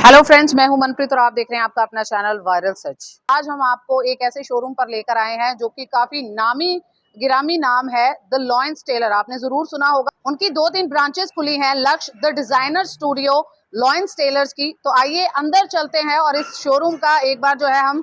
Hello friends, मैं हूं मनप्रीत और आप देख रहे हैं आपका अपना चैनल वायरल सच। आज हम आपको एक ऐसे शोरूम पर लेकर आए हैं जो कि काफी नामी गिरामी नाम है, द लॉयंस टेलर। आपने जरूर सुना होगा। उनकी 2-3 ब्रांचेस खुली हैं, Lakshya, the designer studio, Lions Tailors की। तो आइए अंदर चलते हैं और इस शोरूम का एक बार जो है हम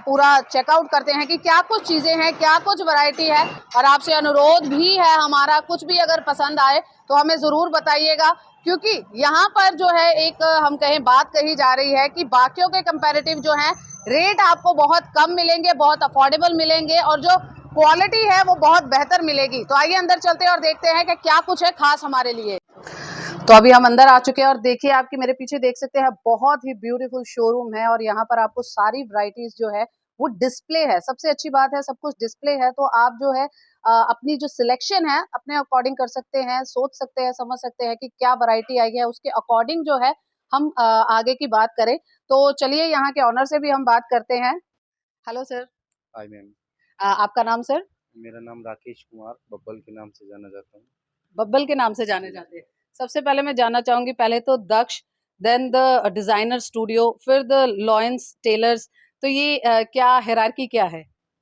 पूरा चेकआउट करते हैं कि क्या कुछ चीजें हैं, क्या कुछ वैरायटी है। और आपसे अनुरोध भी है हमारा, कुछ भी अगर पसंद आए तो हमें जरूर बताइएगा, क्योंकि यहाँ पर जो है एक हम कहें बात कही जा रही है कि बाकियों के कंपैरेटिव जो है रेट आपको बहुत कम मिलेंगे, बहुत अफोर्डेबल मिलेंगे और जो क्वालिटी है वो बहुत बेहतर मिलेगी। तो आइए अंदर चलते हैं और देखते हैं कि क्या कुछ है खास हमारे लिए। तो अभी हम अंदर आ चुके हैं और देखिए, आपके मेरे पीछे देख सकते हैं, बहुत ही ब्यूटीफुल शोरूम है और यहाँ पर आपको सारी वैरायटीज जो है वो डिस्प्ले है। सबसे अच्छी बात है, सब कुछ डिस्प्ले है, तो आप जो है अपनी जो सिलेक्शन है अपने अकॉर्डिंग कर सकते हैं, सोच सकते हैं, समझ सकते हैं कि क्या वैरायटी आई है, उसके अकॉर्डिंग जो है हम आगे की बात करें। तो चलिए यहाँ के ऑनर से भी हम बात करते हैं। Hello sir. Hi ma'am. आपका नाम सर? मेरा नाम राकेश कुमार बब्बल के नाम से जाना जाता हूँ। बब्बल के नाम से जाने जाते हैं। सबसे पहले मैं जानना चाहूंगी, पहले तो दक्ष, देन द डिजाइनर स्टूडियो, फिर द लॉयंस टेलर्स। तो ये क्या हायरार्की क्या है?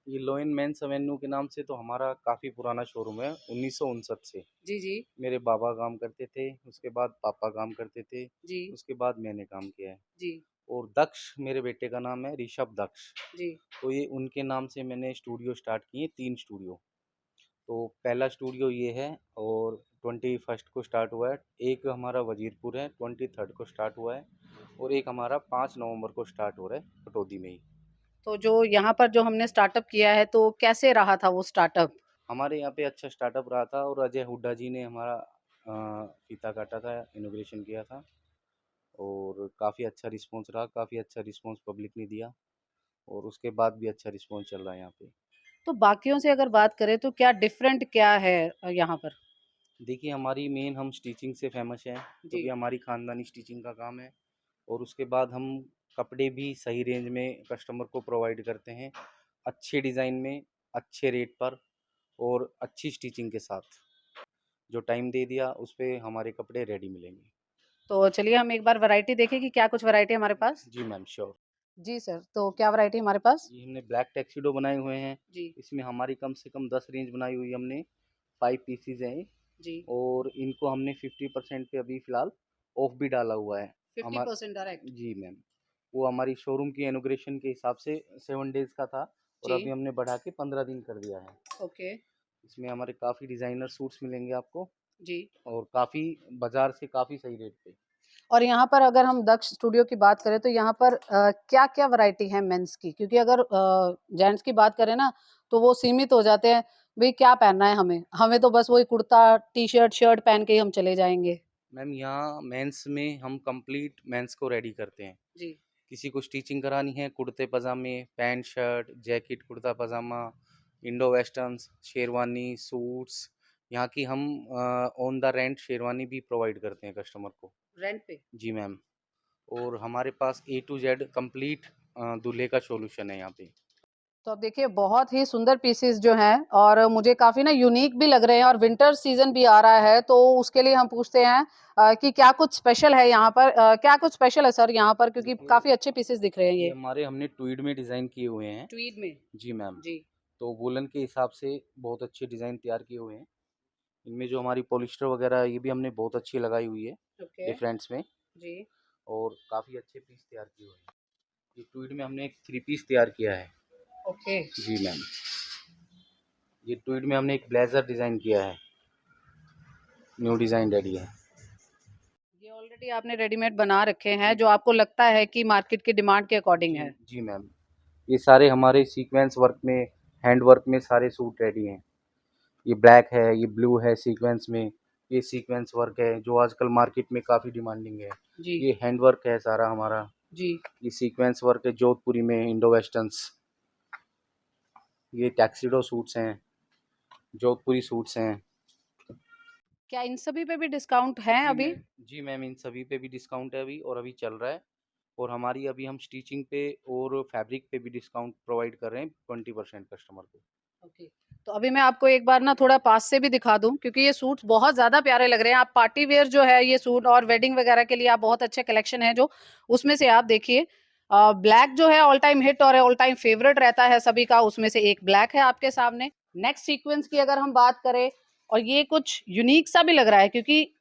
ये लोइन मेंस एवेन्यू के नाम से तो हमारा काफ़ी पुराना शोरूम है, 1959 से। जी जी। मेरे बाबा काम करते थे, उसके बाद पापा काम करते थे, जी उसके बाद मैंने काम किया है। जी। और दक्ष मेरे बेटे का नाम है, ऋषभ दक्ष। जी तो ये उनके नाम से मैंने स्टूडियो स्टार्ट किए, 3 स्टूडियो। तो पहला स्टूडियो ये है और 21st को स्टार्ट हुआ है। एक हमारा वजीरपुर है, 23rd को स्टार्ट हुआ है और एक हमारा 5 नवंबर को स्टार्ट हो रहा है पटौदी में ही। तो जो यहाँ पर जो हमने स्टार्टअप किया है, तो कैसे रहा था वो स्टार्टअप? हमारे यहाँ पे अच्छा स्टार्टअप रहा था और अजय हुड्डा जी ने हमारा फीता काटा था, इनॉग्रेशन किया था और काफ़ी अच्छा रिस्पॉन्स रहा, काफ़ी अच्छा रिस्पॉन्स पब्लिक ने दिया और उसके बाद भी अच्छा रिस्पॉन्स चल रहा है यहाँ पे। तो बाकियों से अगर बात करें तो क्या डिफरेंट क्या है यहाँ पर? देखिए, हमारी मेन हम स्टिचिंग से फेमस हैं, जी क्योंकि हमारी ख़ानदानी स्टिचिंग का काम है। और उसके बाद हम कपड़े भी सही रेंज में कस्टमर को प्रोवाइड करते हैं, अच्छे डिज़ाइन में, अच्छे रेट पर और अच्छी स्टिचिंग के साथ। जो टाइम दे दिया उस पे हमारे कपड़े रेडी मिलेंगे। तो चलिए हम एक बार वैरायटी देखें कि क्या कुछ वैरायटी हमारे पास। जी मैम, श्योर। जी सर, तो क्या वैरायटी हमारे पास? ये हमने ब्लैक टैक्सीडो बनाए हुए हैं। जी इसमें हमारी कम से कम 10 रेंज बनाई हुई है हमने। 5 पीसीज हैं ये। जी। और इनको हमने 50% पे अभी फ़िलहाल ऑफ भी डाला हुआ है। फिफ्टी हमार परसेंट डायरेक्ट। जी मैम। वो हमारी शोरूम की इनॉग्रेशन के हिसाब से 7 डेज़ का था और जी। अभी हमने बढ़ा के 15 दिन कर दिया है। ओके। इसमें हमारे काफ़ी डिज़ाइनर सूट्स मिलेंगे आपको जी। और काफ़ी बाज़ार से काफ़ी सही रेट पे। और यहाँ पर अगर हम दक्ष स्टूडियो की बात करें तो यहाँ पर क्या-क्या वैरायटी है मेंस की? क्योंकि अगर जेंट्स की बात करें ना तो वो सीमित हो जाते हैं, भई क्या पहनना है हमें? हमें तो बस वही कुर्ता, टी-शर्ट, शर्ट पहन के ही हम चले जाएँगे। मैम, यहाँ मेंस में हम कंप्लीट मेंस को रेडी करते हैं। जी। किसी को स्टिचिंग करानी है, कुर्ते पजामे, पैंट शर्ट, जैकेट कुर्ता पजामा, इंडो वेस्टर्न्स, शेरवानी, सूट्स, यहाँ की हम ऑन द रेंट शेरवानी भी प्रोवाइड करते हैं कस्टमर को। रेंट पे? जी मैम। और हमारे पास ए टू जेड कंप्लीट दूल्हे का सॉल्यूशन है यहाँ पे। तो अब देखिए, बहुत ही सुंदर पीसेस जो हैं और मुझे काफ़ी ना यूनिक भी लग रहे हैं और विंटर सीज़न भी आ रहा है, तो उसके लिए हम पूछते हैं कि क्या कुछ स्पेशल है यहाँ पर? क्या कुछ स्पेशल है सर यहाँ पर? क्योंकि देखिए, काफ़ी अच्छे पीसेस दिख रहे हैं ये ये। हमारे हमने ट्वीड में डिज़ाइन किए हुए हैं। ट्वीड में? जी मैम। जी। तो वूलन के हिसाब से बहुत अच्छे डिज़ाइन तैयार किए हुए हैं। इनमें जो हमारी पॉलिस्टर वगैरह है, ये भी हमने बहुत अच्छी लगाई हुई है ओके। डिफरेंट्स में। जी। और काफ़ी अच्छे पीस तैयार किए हुए हैं। ये ट्वीड में हमने एक 3 पीस तैयार किया है। ओके। जी मैम। ये ट्वीड में हमने एक ब्लेज़र डिज़ाइन किया है। न्यू डिज़ाइन रेडी है। ये ऑलरेडी आपने रेडीमेड बना रखे हैं, जो आपको लगता है कि मार्केट की डिमांड के अकॉर्डिंग जी है। जी मैम। ये सारे हमारे सीक्वेंस वर्क में, हैंड वर्क में सारे सूट रेडी हैं। ये ब्लैक है, ये ब्लू है सीक्वेंस में, ये सीक्वेंस वर्क है जो आजकल मार्केट में काफ़ी डिमांडिंग है। जी। ये हैंड वर्क है सारा हमारा। जी। ये सीक्वेंस वर्क है जोधपुरी में, इंडो वेस्टर्न्स। ये टैक्सीडो सूट्स हैं, जोधपुरी सूट्स हैं। क्या इन सभी पे भी डिस्काउंट है अभी? जी मैम, इन सभी पे भी डिस्काउंट है अभी और अभी चल रहा है। और हमारी अभी हम स्टिचिंग पे और फैब्रिक पे भी डिस्काउंट प्रोवाइड कर रहे हैं 20% कस्टमर को। ओके, तो अभी मैं आपको एक बार ना थोड़ा पास से भी दिखा दूं, क्योंकि ये सूट बहुत ज्यादा प्यारे लग रहे हैं। आप पार्टी वेयर जो है ये सूट और वेडिंग वगैरह के लिए आप बहुत अच्छे कलेक्शन है जो उसमें से आप देखिए। ब्लैक जो है ऑल टाइम हिट और ऑल टाइम फेवरेट रहता है सभी का, उसमें से एक ब्लैक है आपके सामने। नेक्स्ट सीक्वेंस की अगर हम बात करें, और ये कुछ यूनिक सा भी लग रहा है, क्योंकि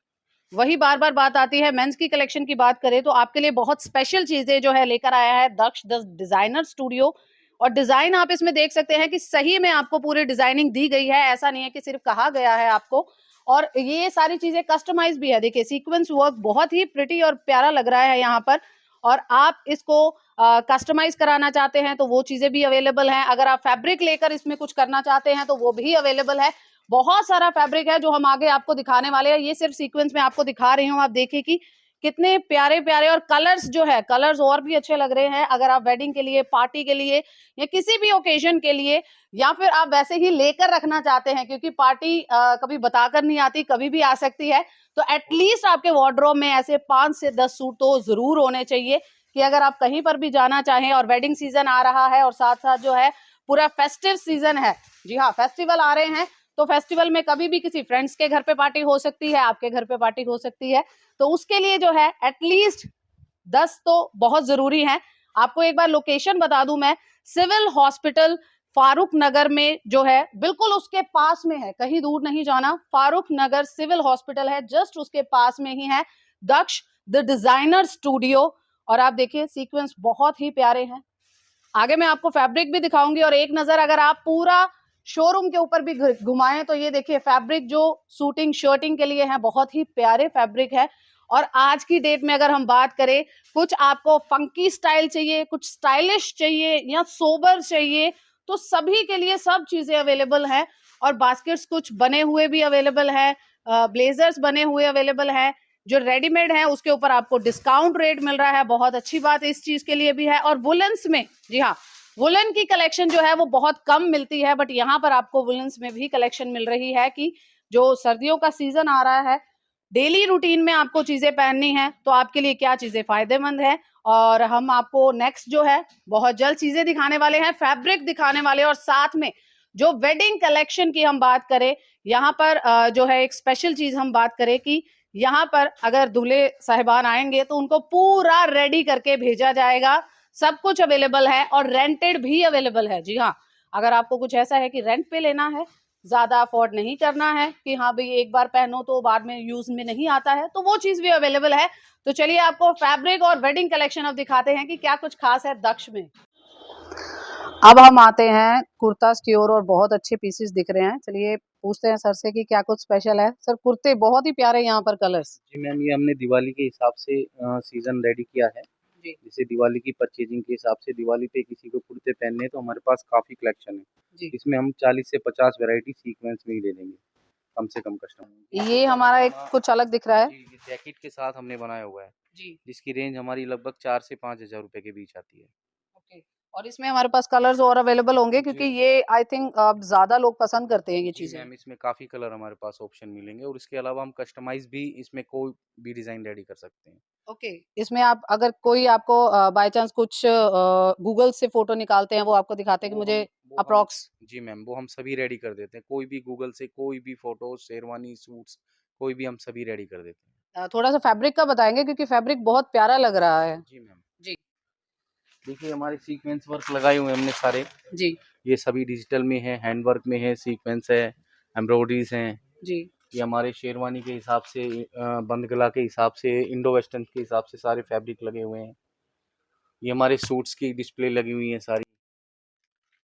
वही बार बार बात आती है, मेंस की कलेक्शन की बात करें तो आपके लिए बहुत स्पेशल चीजें जो है लेकर आया है दक्ष द डिजाइनर स्टूडियो। और डिजाइन आप इसमें देख सकते हैं कि सही में आपको पूरी डिजाइनिंग दी गई है, ऐसा नहीं है कि सिर्फ कहा गया है आपको। और ये सारी चीजें कस्टमाइज भी है, देखिए सीक्वेंस वर्क बहुत ही प्रिटी और प्यारा लग रहा है यहाँ पर। और आप इसको कस्टमाइज कराना चाहते हैं तो वो चीजें भी अवेलेबल हैं। अगर आप फैब्रिक लेकर इसमें कुछ करना चाहते हैं तो वो भी अवेलेबल है। बहुत सारा फैब्रिक है जो हम आगे आपको दिखाने वाले हैं। ये सिर्फ सीक्वेंस में आपको दिखा रही हूँ, आप देखिए कि कितने प्यारे प्यारे, और कलर्स जो है कलर्स और भी अच्छे लग रहे हैं। अगर आप वेडिंग के लिए, पार्टी के लिए या किसी भी ओकेजन के लिए, या फिर आप वैसे ही लेकर रखना चाहते हैं, क्योंकि पार्टी कभी बताकर नहीं आती, कभी भी आ सकती है, तो एटलीस्ट आपके वार्डरोब में ऐसे 5 से 10 सूट तो जरूर होने चाहिए, कि अगर आप कहीं पर भी जाना चाहें। और वेडिंग सीजन आ रहा है और साथ साथ जो है पूरा फेस्टिव सीजन है, जी हाँ फेस्टिवल आ रहे हैं, तो फेस्टिवल में कभी भी किसी फ्रेंड्स के घर पे पार्टी हो सकती है, आपके घर पे पार्टी हो सकती है, तो उसके लिए जो है एटलीस्ट 10 तो बहुत जरूरी है। आपको एक बार लोकेशन बता दूं मैं, सिविल हॉस्पिटल फारूक नगर में जो है, बिल्कुल उसके पास में है, कहीं दूर नहीं जाना। फारूक नगर सिविल हॉस्पिटल है, जस्ट उसके पास में ही है दक्ष द डिजाइनर स्टूडियो। और आप देखिए सीक्वेंस बहुत ही प्यारे हैं। आगे मैं आपको फैब्रिक भी दिखाऊंगी, और एक नजर अगर आप पूरा शोरूम के ऊपर भी घुमाएं तो ये देखिए फैब्रिक जो सूटिंग शर्टिंग के लिए है, बहुत ही प्यारे फैब्रिक है। और आज की डेट में अगर हम बात करें, कुछ आपको फंकी स्टाइल चाहिए, कुछ स्टाइलिश चाहिए या सोबर चाहिए, तो सभी के लिए सब चीजें अवेलेबल है। और बास्केट्स कुछ बने हुए भी अवेलेबल है, ब्लेजर्स बने हुए अवेलेबल है। जो रेडीमेड है उसके ऊपर आपको डिस्काउंट रेट मिल रहा है, बहुत अच्छी बात इस चीज के लिए भी है। और वुलन्स में, जी हाँ, वुलन की कलेक्शन जो है वो बहुत कम मिलती है, बट यहाँ पर आपको वुलन्स में भी कलेक्शन मिल रही है, कि जो सर्दियों का सीजन आ रहा है, डेली रूटीन में आपको चीजें पहननी है, तो आपके लिए क्या चीजें फायदेमंद है। और हम आपको नेक्स्ट जो है बहुत जल्द चीजें दिखाने वाले हैं, फैब्रिक दिखाने वाले, और साथ में जो वेडिंग कलेक्शन की हम बात करें, यहाँ पर जो है एक स्पेशल चीज हम बात करें कि यहाँ पर अगर दूल्हे साहिबान आएंगे तो उनको पूरा रेडी करके भेजा जाएगा। सब कुछ अवेलेबल है और रेंटेड भी अवेलेबल है, जी हाँ। अगर आपको कुछ ऐसा है कि रेंट पे लेना है, ज्यादा अफोर्ड नहीं करना है, कि हाँ भाई एक बार पहनो तो बाद में यूज में नहीं आता है, तो वो चीज भी अवेलेबल है। तो चलिए आपको फैब्रिक और वेडिंग कलेक्शन अब दिखाते हैं कि क्या कुछ खास है दक्ष में। अब हम आते हैं कुर्तास की ओर, और बहुत अच्छे पीसेस दिख रहे हैं। चलिए पूछते हैं सर से कि क्या कुछ स्पेशल है। सर कुर्ते बहुत ही प्यारे यहाँ पर कलर्स। जी मैम, ये हमने दिवाली के हिसाब से सीजन रेडी किया है। जी जैसे दिवाली की परचेजिंग के हिसाब से दिवाली पे किसी को कुर्ते पहनने हैं तो हमारे पास काफ़ी कलेक्शन है। जी। इसमें हम 40 से 50 वैरायटी सीक्वेंस में ही दे देंगे, कम से कम कस्टमर। ये हमारा एक कुछ अलग दिख रहा है। जी, ये जैकेट के साथ हमने बनाया हुआ है, जी। जिसकी रेंज हमारी लगभग 4 से 5 हज़ार रुपए के बीच आती है। ओके, और इसमें हमारे पास कलर्स और अवेलेबल होंगे, क्योंकि जी। ये आई थिंक अब ज्यादा लोग पसंद करते हैं ये जी चीजें। मैम, इसमें काफ़ी कलर हमारे पास ऑप्शन मिलेंगे और इसके अलावा हम कस्टमाइज़ भी इसमें कोई भी डिज़ाइन रेडी कर सकते हैं। ओके, इसमें आप अगर कोई आपको बाय चांस कुछ गूगल से फोटो निकालते हैं, वो आपको दिखाते हैं कि वो मुझे हम वो हम अप्रॉक्स। जी मैम, वो हम सभी रेडी कर देते हैं। कोई भी गूगल से कोई भी फ़ोटो, शेरवानी, सूट्स कोई भी हम सभी रेडी कर देते हैं। थोड़ा सा फैब्रिक का बताएंगे, क्योंकि फैब्रिक बहुत प्यारा लग रहा है। जी मैम, जी। देखिए हमारे सीक्वेंस वर्क लगाए हुए हैं हमने सारे। जी। ये सभी डिजिटल में है, हैंड वर्क में है, सीक्वेंस है, एम्ब्रॉयडरीज़ हैं। जी। ये हमारे शेरवानी के हिसाब से बंद गला के हिसाब से, इंडो वेस्टर्न के हिसाब से सारे फैब्रिक लगे हुए हैं। ये हमारे सूट्स की डिस्प्ले लगी हुई है सारी।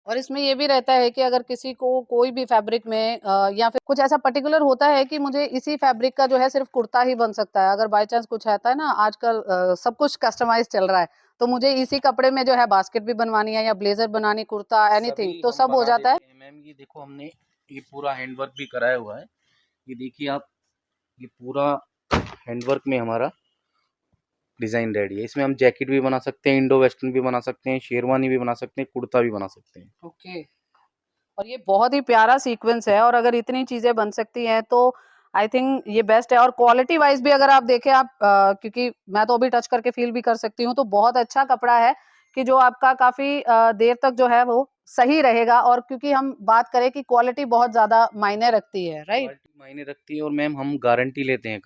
और इसमें ये भी रहता है कि अगर किसी को कोई भी फैब्रिक में या फिर कुछ ऐसा पर्टिकुलर होता है कि मुझे इसी फैब्रिक का जो है सिर्फ कुर्ता ही बन सकता है, अगर बाय चांस कुछ आता है ना, आजकल सब कुछ कस्टमाइज चल रहा है, तो मुझे इसी कपड़े में जो है बास्केट भी बनवानी है या ब्लेजर बनानी, कुर्ता, एनीथिंग, सभी तो हम सब हो बना जाता है। देते हैं मैम। ये देखो हमने ये पूरा हैंड वर्क भी कराया हुआ है। ये देखिए आप, ये पूरा हैंड वर्क में हमारा डिज़ाइन रेडी है। इसमें हम जैकेट भी बना सकते हैं, इंडो वेस्टर्न भी बना सकते हैं, शेरवानी भी बना सकते हैं, कुर्ता भी बना सकते हैं। ओके, और ये बहुत ही प्यारा सीक्वेंस है, और अगर इतनी चीजें बन सकती हैं तो आई थिंक ये बेस्ट है। और क्वालिटी वाइज भी अगर आप देखें, आप क्योंकि मैं तो अभी टच करके फील भी कर सकती हूँ, तो बहुत अच्छा कपड़ा है, कि जो आपका काफी देर तक जो है वो सही रहेगा, और क्योंकि हम बात करें कि क्वालिटी बहुत ज़्यादा मायने रखती है, राइट? क्वालिटी मायने रखती है और मैम हम गारंटी लेते हैं।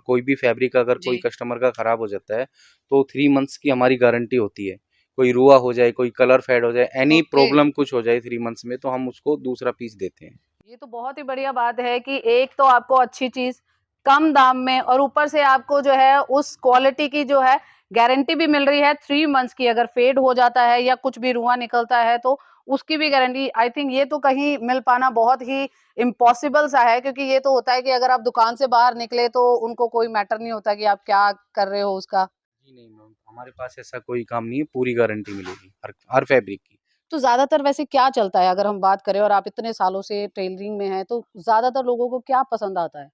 कोई भी फैब्रिक अगर कोई जी, कस्टमर का खराब हो जाता है तो 3 मंथ्स की हमारी गारंटी होती है। कोई रुआ हो जाए, कोई कलर फेड हो जाए, एनी ओके। प्रॉब्लम कुछ हो जाए 3 मंथ्स में, तो हम उसको दूसरा पीस देते हैं। ये तो बहुत ही बढ़िया बात है कि एक तो आपको अच्छी चीज़ कम दाम में, और ऊपर से आपको जो है उस क्वालिटी की जो है गारंटी भी मिल रही है 3 मंथ्स की। अगर फेड हो जाता है या कुछ भी रुआं निकलता है तो उसकी भी गारंटी। आई थिंक ये तो कहीं मिल पाना बहुत ही इम्पॉसिबल सा है, क्योंकि ये तो होता है कि अगर आप दुकान से बाहर निकले तो उनको कोई मैटर नहीं होता कि आप क्या कर रहे हो उसका। जी नहीं मैम, हमारे पास ऐसा कोई काम नहीं है, पूरी गारंटी मिलेगी हर हर फैब्रिक की। तो ज़्यादातर वैसे क्या चलता है अगर हम बात करें, और आप इतने सालों से टेलरिंग में हैं, तो ज़्यादातर लोगों को क्या पसंद आता है?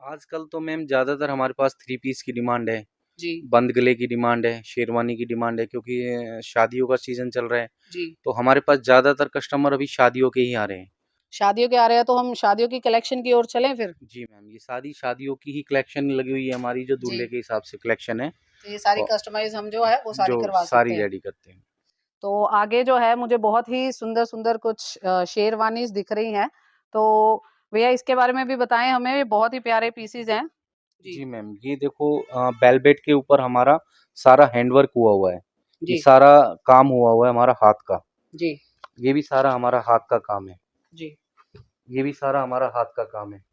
आजकल तो मैम ज़्यादातर हमारे पास 3 पीस की डिमांड है, जी, बंद गले की डिमांड है, शेरवानी की डिमांड है, क्योंकि शादियों का सीज़न चल रहा है। जी। तो हमारे पास ज़्यादातर कस्टमर अभी शादियों के ही आ रहे हैं। शादियों के आ रहे हैं तो हम शादियों की कलेक्शन की ओर चलें फिर? जी मैम, ये सारी शादियों की ही कलेक्शन लगी हुई है हमारी, जो जी। दूल्हे के हिसाब से कलेक्शन है, तो ये सारी औ कस्टमाइज़ हम जो है वो सारी जो करवा सकते सारी हैं। रेडी करते हैं। तो आगे जो है मुझे बहुत ही सुंदर-सुंदर कुछ शेरवानीज़ दिख रही हैं। तो भैया इसके बारे में भी बताएँ हमें, ये बहुत ही प्यारे पीसेज़ हैं। जी, जी मैम, ये देखो वेलवेट के ऊपर हमारा सारा हैंडवर्क हुआ हुआ है। ये जी, सारा काम हुआ हुआ है हमारा हाथ का। जी, ये भी सारा हमारा हाथ का काम है। जी। ये भी सारा हमारा हाथ का काम है।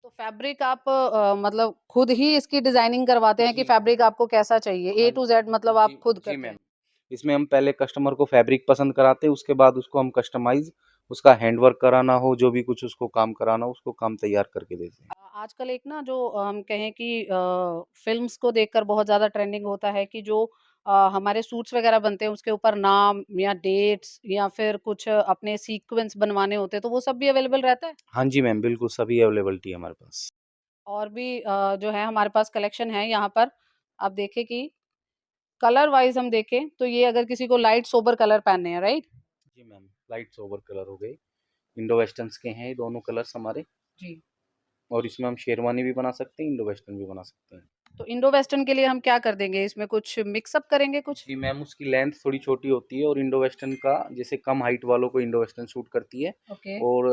तो फैब्रिक आप मतलब खुद ही इसकी डिज़ाइनिंग करवाते हैं कि जी। फैब्रिक आपको कैसा चाहिए? ए हाँ, टू ज़ेड मतलब आप जी, खुद जी करते मैम। हैं? इसमें हम पहले कस्टमर को फैब्रिक पसंद कराते हैं, उसके बाद उसको हम कस्टमाइज़, उसका हैंडवर्क कराना हो, जो भी कुछ उसको काम कराना हो, उसको काम तैयार करके देते हैं। आजकल एक ना जो हम कहें कि फ़िल्म्स को देखकर बहुत ज़्यादा ट्रेंडिंग होता है कि जो हमारे सूट्स वग़ैरह बनते हैं उसके ऊपर नाम या डेट्स या फिर कुछ अपने सीक्वेंस बनवाने होते हैं, तो वो सब भी अवेलेबल रहता है? हाँ जी मैम, बिल्कुल सभी अवेलेबिलिटी है हमारे पास। और भी जो है हमारे पास कलेक्शन है यहाँ पर। आप देखें कि कलर वाइज़ हम देखें तो ये अगर किसी को लाइट सोबर कलर पहनने हैं, राइट? जी मैम, लाइट सोबर कलर हो गए, इंडो वेस्टर्न्स के हैं ये दोनों कलर्स हमारे, जी। और इसमें हम शेरवानी भी बना सकते हैं, इंडो वेस्टर्न भी बना सकते हैं। तो इंडो वेस्टर्न के लिए हम क्या कर देंगे? इसमें कुछ मिक्स अप करेंगे कुछ? जी मैम, उसकी लेंथ थोड़ी छोटी होती है, और इंडो वेस्टर्न का जैसे कम हाइट वालों को इंडो वेस्टर्न सूट करती है, ओके। और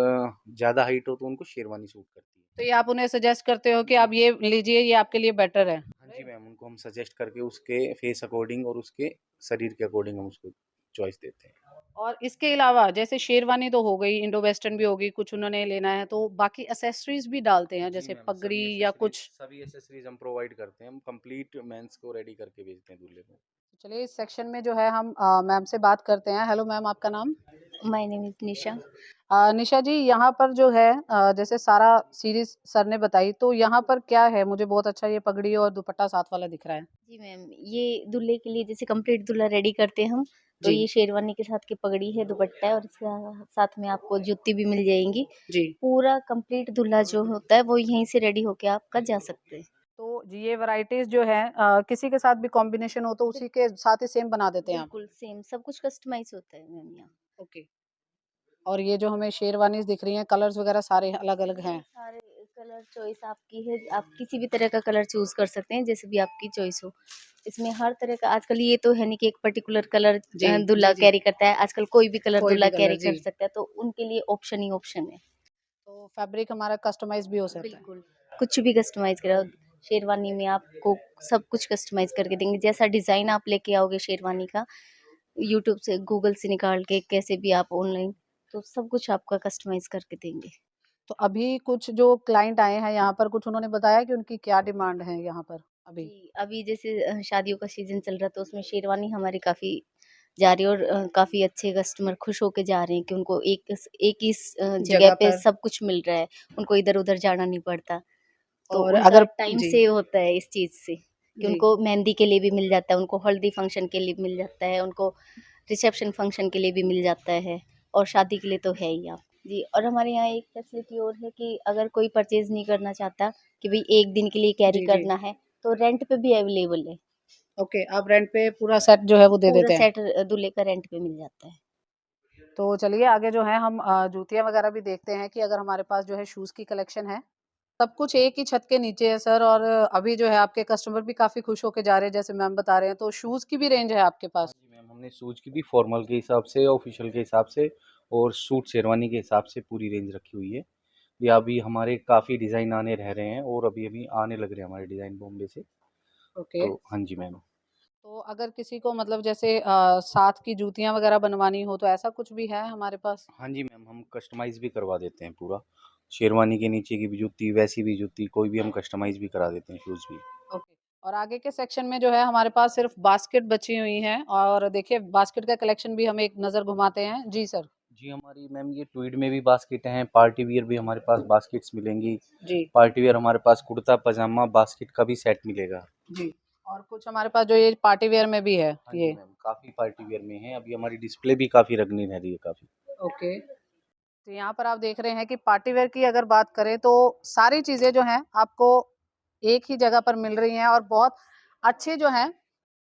ज़्यादा हाइट हो तो उनको शेरवानी सूट करती है। तो ये आप उन्हें सजेस्ट करते हो कि जी। आप ये लीजिए, ये आपके लिए बेटर है। हाँ जी मैम, उनको हम सजेस्ट करके उसके फेस अकॉर्डिंग और उसके शरीर के अकॉर्डिंग हम उसको चॉइस देते हैं। और इसके अलावा जैसे शेरवानी तो हो गई, इंडो वेस्टर्न भी होगी, कुछ उन्होंने लेना है तो बाकी एक्सेसरीज़ भी डालते हैं, जी जैसे मैम, पगड़ी या कुछ? सभी एसेसरीज हम प्रोवाइड करते हैं, हम कंप्लीट मेंस को रेडी करके भेजते हैं दूल्हे को। तो चलिए इस सेक्शन में जो है हम मैम से बात करते हैं। हेलो मैम, आपका नाम? माय नेम इज़ निशा। निशा जी, यहाँ पर जो है जैसे सारा सीरीज़ सर ने बताई, तो यहाँ पर क्या है? मुझे बहुत अच्छा ये पगड़ी और दुपट्टा साथ वाला दिख रहा है। जी मैम, ये दूल्हे के लिए जैसे कंप्लीट दूल्हा रेडी करते हैं हम, तो जी, ये शेरवानी के साथ की पगड़ी है, दुपट्टा है और इसका साथ में आपको जूती भी मिल जाएँगी। जी। पूरा कंप्लीट दूल्हा जो होता है वो यहीं से रेडी होके आपका जा सकते हैं। तो जी ये वैराइटीज़ जो हैं किसी के साथ भी कॉम्बिनेशन हो तो बिल उसी के साथ ही सेम बना देते हैं आप? बिल्कुल सेम सब कुछ कस्टमाइज़ होता है मैम यहाँ। ओके। और ये जो हमें शेरवानीज़ दिख रही हैं, कलर्स वगैरह सारे अलग-अलग ये हैं। सारे कलर चॉइस आपकी है, आप किसी भी तरह का कलर चूज़ कर सकते हैं, जैसे भी आपकी चॉइस हो। इसमें हर तरह का आजकल ये तो है नहीं कि एक पर्टिकुलर कलर जी, दूल्हा जी, जी। कैरी करता है, आजकल कोई भी कलर कोई दूल्हा भी कैरी कलर, कर जी। सकता है, तो उनके लिए ऑप्शन ही ऑप्शन है। तो फैब्रिक हमारा कस्टमाइज़ भी हो सकता है। बिल्कुल, कुछ भी कस्टमाइज़ कराओ, शेरवानी में आपको सब कुछ कस्टमाइज़ करके देंगे, जैसा डिज़ाइन आप लेके आओगे शेरवानी का, यूट्यूब से, गूगल से निकाल के कैसे भी आप ऑनलाइन, तो सब कुछ आपका कस्टमाइज़ करके देंगे। तो अभी कुछ जो क्लाइंट आए हैं यहाँ पर, कुछ उन्होंने बताया कि उनकी क्या डिमांड है यहाँ पर अभी? जी, अभी जैसे शादियों का सीज़न चल रहा है, तो उसमें शेरवानी हमारी काफ़ी जा रही है और काफ़ी अच्छे कस्टमर खुश होके जा रहे हैं कि उनको एक ही जगह जगह पे पर। सब कुछ मिल रहा है, उनको इधर-उधर जाना नहीं पड़ता। तो और उनका अगर टाइम जी, सेव होता है इस चीज़ से, कि जी। उनको मेहंदी के लिए भी मिल जाता है, उनको हल्दी फंक्शन के लिए भी मिल जाता है, उनको रिसेप्शन फंक्शन के लिए भी मिल जाता है और शादी के लिए तो है ही आप। जी, और हमारे यहाँ एक फैसिलिटी और है कि अगर कोई परचेज़ नहीं करना चाहता कि भई 1 दिन के लिए कैरी जी, जी। करना है, तो रेंट पे भी अवेलेबल है। ओके, आप रेंट पे पूरा सेट जो है वो दे पूरा देते हैं। सेट दूल्हे का रेंट पे मिल जाता है। तो चलिए आगे जो है हम जूतियाँ वगैरह भी देखते हैं कि अगर हमारे पास जो है शूज़ की कलेक्शन है। सब कुछ एक ही छत के नीचे है सर, और अभी जो है आपके कस्टमर भी काफ़ी खुश होके जा रहे हैं जैसे मैम बता रहे हैं, तो शूज़ की भी रेंज है आपके हाँ पास? जी मैम, हमने शूज की भी फॉर्मल के हिसाब से, ऑफिशियल के हिसाब से और सूट शेरवानी के हिसाब से पूरी रेंज रखी हुई है। या अभी हमारे काफ़ी डिज़ाइन आने रह रहे हैं और अभी अभी आने लग रहे हैं हमारे डिज़ाइन बॉम्बे से। ओके। तो हाँ जी मैम। तो अगर किसी को मतलब जैसे साथ की जूतियाँ वगैरह बनवानी हो तो ऐसा कुछ भी है हमारे पास? हाँ जी मैम, हम कस्टमाइज़ भी करवा देते हैं पूरा। शेरवानी के नीचे की भी जूती, वैसी भी जूती, कोई भी हम कस्टमाइज़ भी करा देते हैं शूज़ भी। ओके। और आगे के सेक्शन में जो है हमारे पास सिर्फ बास्केट बची हुई हैं और देखिए बास्केट का कलेक्शन भी हम एक नज़र घुमाते हैं। जी सर। जी, हमारी मैम ये ट्वीड में भी बास्केट हैं, पार्टी वियर भी हमारे पास बास्केट्स मिलेंगी। जी। पार्टी वियर हमारे पास कुर्ता पजामा बास्केट का भी सेट मिलेगा। जी। और कुछ हमारे पास जो ये पार्टी वियर में भी है हाँ जी ये। मैम, काफ़ी पार्टी वियर में है। अभी हमारी डिस्प्ले भी काफ़ी रंगीन रह रही है काफ़ी। ओके। तो यहाँ पर आप देख रहे हैं कि पार्टी वेयर की अगर बात करें तो सारी चीज़ें जो हैं आपको एक ही जगह पर मिल रही हैं और बहुत अच्छे जो हैं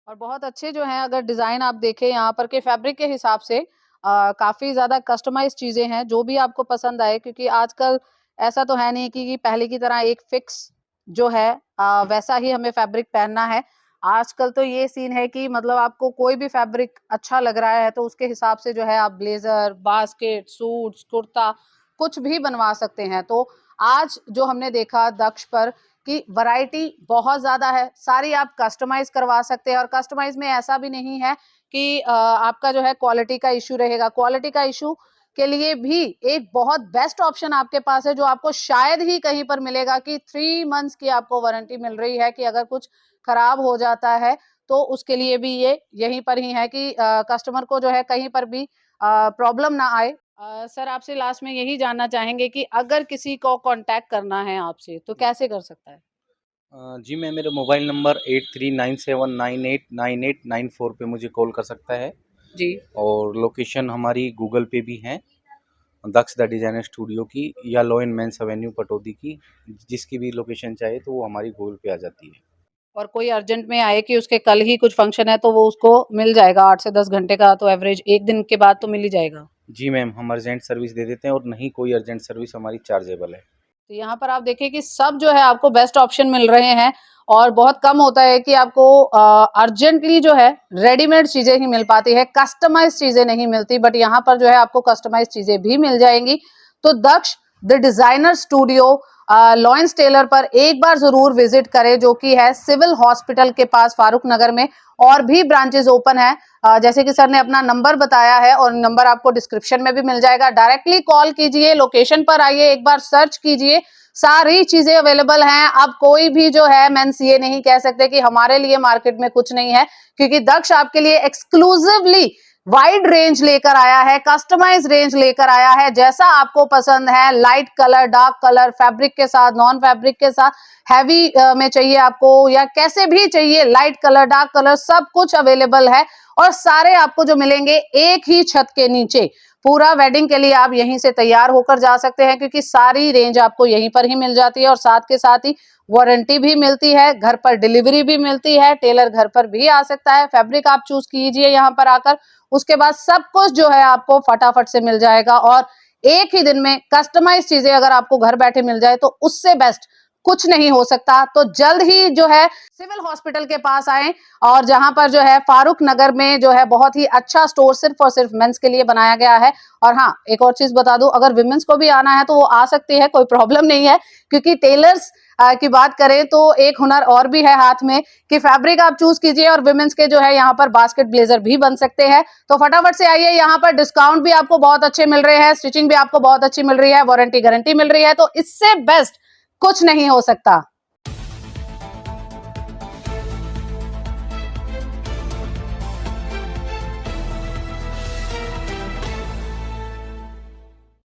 और बहुत अच्छे जो हैं अगर डिज़ाइन आप देखें यहाँ पर के फैब्रिक के हिसाब से काफ़ी ज़्यादा कस्टमाइज़ चीज़ें हैं जो भी आपको पसंद आए क्योंकि आजकल ऐसा तो है नहीं कि पहले की तरह एक फिक्स जो है वैसा ही हमें फैब्रिक पहनना है। आजकल तो ये सीन है कि मतलब आपको कोई भी फैब्रिक अच्छा लग रहा है तो उसके हिसाब से जो है आप ब्लेजर, बास्केट, सूट्स, कुर्ता कुछ भी बनवा सकते हैं। तो आज जो हमने देखा दक्ष पर कि वैरायटी बहुत ज़्यादा है, सारी आप कस्टमाइज़ करवा सकते हैं और कस्टमाइज़ में ऐसा भी नहीं है कि आपका जो है क्वालिटी का इश्यू रहेगा। क्वालिटी का इश्यू के लिए भी एक बहुत बेस्ट ऑप्शन आपके पास है जो आपको शायद ही कहीं पर मिलेगा कि 3 मंथ्स की आपको वारंटी मिल रही है कि अगर कुछ खराब हो जाता है तो उसके लिए भी ये यहीं पर ही है कि कस्टमर को जो है कहीं पर भी प्रॉब्लम ना आए। सर आपसे लास्ट में यही जानना चाहेंगे कि अगर किसी को कांटेक्ट करना है आपसे तो कैसे कर सकता है? जी मैं मेरे मोबाइल नंबर 8397989894 पे मुझे कॉल कर सकता है जी। और लोकेशन हमारी गूगल पे भी है, दक्ष द डिज़ाइनर स्टूडियो की या law and men's avenue Pataudi की। जिसकी भी लोकेशन चाहे तो वो हमारी गूगल पे आ जाती है। और कोई अर्जेंट में आए कि उसके कल ही कुछ फंक्शन है तो वो उसको मिल जाएगा 8 से 10 घंटे का तो एवरेज 1 दिन के बाद तो मिल ही जाएगा। जी मैम, हम अर्जेंट सर्विस दे देते हैं और नहीं कोई अर्जेंट सर्विस हमारी चार्जेबल है। तो यहाँ पर आप देखिए कि सब जो है आपको बेस्ट ऑप्शन मिल रहे हैं और बहुत कम होता है कि आपको अर्जेंटली जो है रेडीमेड चीजें ही मिल पाती है, कस्टमाइज चीजें नहीं मिलती, बट यहाँ पर जो है आपको कस्टमाइज चीजें भी मिल जाएंगी। तो Daksh the designer studio lions tailor पर एक बार जरूर विजिट करें जो कि है सिविल हॉस्पिटल के पास फारूक नगर में। और भी ब्रांचेस ओपन है जैसे कि सर ने अपना नंबर बताया है और नंबर आपको डिस्क्रिप्शन में भी मिल जाएगा, डायरेक्टली कॉल कीजिए, लोकेशन पर आइए, एक बार सर्च कीजिए, सारी चीजें अवेलेबल हैं। अब कोई भी जो है मेंस ये नहीं कह सकते कि हमारे लिए मार्केट में कुछ नहीं है क्योंकि दक्ष आपके लिए एक्सक्लूसिवली वाइड रेंज लेकर आया है, कस्टमाइज रेंज लेकर आया है, जैसा आपको पसंद है, light colour, dark colour, fabric के साथ, नॉन फैब्रिक के साथ, हैवी में चाहिए आपको या कैसे भी चाहिए, लाइट कलर, डार्क कलर, सब कुछ अवेलेबल है और सारे आपको जो मिलेंगे एक ही छत के नीचे। पूरा वेडिंग के लिए आप यहीं से तैयार होकर जा सकते हैं क्योंकि सारी रेंज आपको यहीं पर ही मिल जाती है और साथ के साथ ही वारंटी भी मिलती है, घर पर डिलीवरी भी मिलती है, टेलर घर पर भी आ सकता है, फैब्रिक आप चूज कीजिए यहाँ पर आकर, उसके बाद सब कुछ जो है आपको फटाफट से मिल जाएगा और एक ही दिन में कस्टमाइज चीजें अगर आपको घर बैठे मिल जाए तो उससे बेस्ट कुछ नहीं हो सकता। तो जल्द ही जो है सिविल हॉस्पिटल के पास आए और जहां पर जो है फारूक नगर में जो है बहुत ही अच्छा स्टोर सिर्फ और सिर्फ मेंस के लिए बनाया गया है। और हाँ, एक और चीज बता दूं, अगर विमेंस को भी आना है तो वो आ सकती है, कोई प्रॉब्लम नहीं है क्योंकि टेलर्स की बात करें तो एक हुनर और भी है हाथ में कि फैब्रिक आप चूज कीजिए और विमेंस के जो है यहाँ पर बास्केट ब्लेजर भी बन सकते हैं। तो फटाफट से आइए, यहाँ पर डिस्काउंट भी आपको बहुत अच्छे मिल रहे हैं, स्टिचिंग भी आपको बहुत अच्छी मिल रही है, वारंटी गारंटी मिल रही है, तो इससे बेस्ट कुछ नहीं हो सकता।